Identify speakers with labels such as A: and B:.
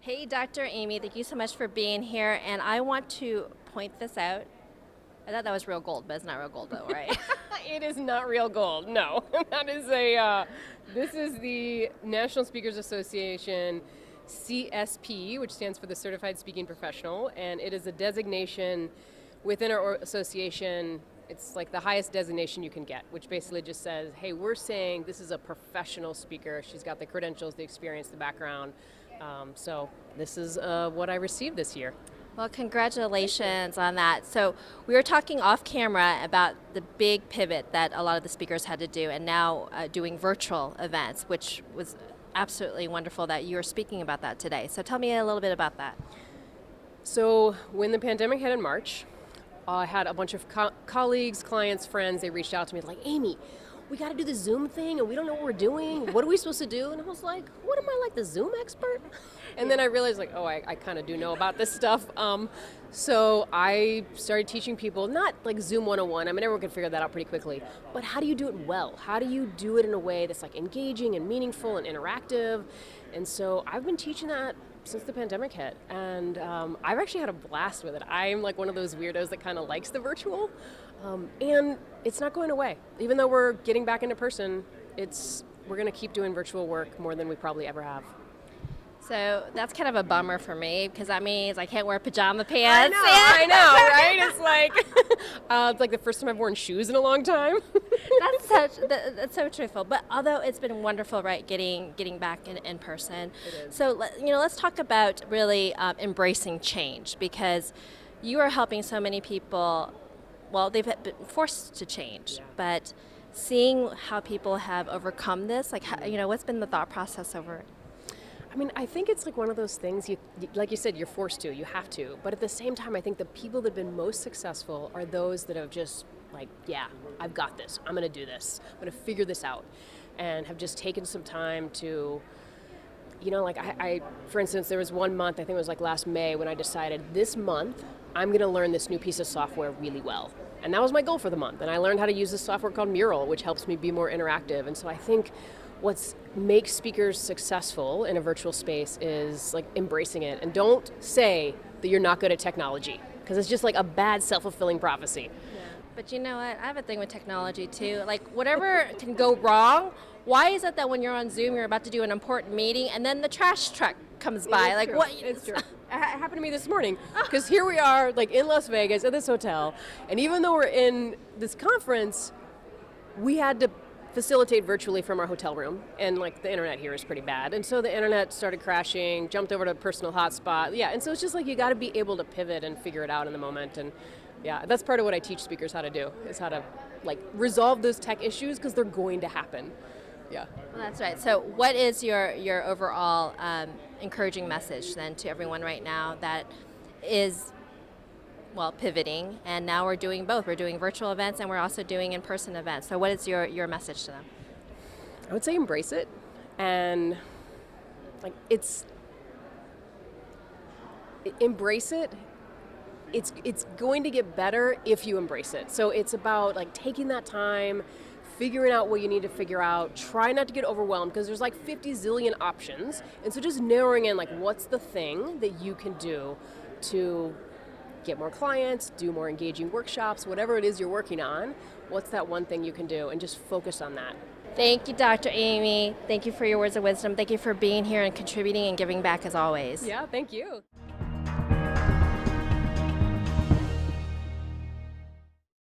A: Hey, Dr. Amy, thank you so much for being here. And I want to point this out. I thought that was real gold, but it's not real gold, though, right?
B: It is not real gold. No, that is this is the National Speakers Association CSP, which stands for the Certified Speaking Professional, and it is a designation within our association. It's like the highest designation you can get, which basically just says, hey, we're saying this is a professional speaker. She's got the credentials, the experience, the background. So this is what I received this year.
A: Well, congratulations on that. So we were talking off camera about the big pivot that a lot of the speakers had to do, and now doing virtual events, which was absolutely wonderful that you were speaking about that today. So tell me a little bit about that.
B: So when the pandemic hit in March, I had a bunch of colleagues, clients, friends, they reached out to me like, Amy, we got to do the Zoom thing and we don't know what we're doing. What are we supposed to do? And I was like, what am I, like the Zoom expert? And then I realized like, oh, I kind of do know about this stuff. So I started teaching people, not like Zoom 101, I mean, everyone can figure that out pretty quickly, but how do you do it well? How do you do it in a way that's like engaging and meaningful and interactive? And so I've been teaching that since the pandemic hit, and I've actually had a blast with it. I'm like one of those weirdos that kind of likes the virtual, and it's not going away. Even though we're getting back into person, we're going to keep doing virtual work more than we probably ever have.
A: So that's kind of a bummer for me because that means I can't wear pajama pants.
B: I know, right? It's like the first time I've worn shoes in a long time.
A: That's so truthful. But although it's been wonderful, right, getting back in person.
B: It is.
A: So let's talk about really embracing change, because you are helping so many people. Well, they've been forced to change, but seeing how people have overcome this, like what's been the thought process over it?
B: I mean, I think it's like one of those things, like you said, you're forced to, you have to. But at the same time, I think the people that have been most successful are those that have just like, yeah, I've got this. I'm going to do this. I'm going to figure this out. And have just taken some time to, like I, for instance, there was one month, I think it was like last May, when I decided this month, I'm going to learn this new piece of software really well. And that was my goal for the month. And I learned how to use this software called Mural, which helps me be more interactive. And so I think what makes speakers successful in a virtual space is like embracing it. And don't say that you're not good at technology, because it's just like a bad self-fulfilling prophecy.
A: Yeah. But you know what? I have a thing with technology too. Like whatever can go wrong, why is it that when you're on Zoom, you're about to do an important meeting and then the trash truck comes by? Like
B: true.
A: what?
B: It's true. It happened to me this morning, because here we are like in Las Vegas at this hotel, and even though we're in this conference, we had to facilitate virtually from our hotel room, and like the internet here is pretty bad, and so the internet started crashing, jumped over to a personal hotspot, and so it's just like you got to be able to pivot and figure it out in the moment. And that's part of what I teach speakers how to do, is how to like resolve those tech issues, because they're going to happen.
A: Well, that's right. So what is your overall encouraging message then to everyone right now that is pivoting, and now we're doing both? We're doing virtual events and we're also doing in-person events. So what is your message to them?
B: I would say embrace it, and like embrace it. It's going to get better if you embrace it. So it's about like taking that time, figuring out what you need to figure out. Try not to get overwhelmed, because there's like 50 zillion options, and so just narrowing in like what's the thing that you can do to get more clients, do more engaging workshops, whatever it is you're working on. What's that one thing you can do, and just focus on that.
A: Thank you, Dr. Amy. Thank you for your words of wisdom. Thank you for being here and contributing and giving back as always.
B: Yeah, thank you.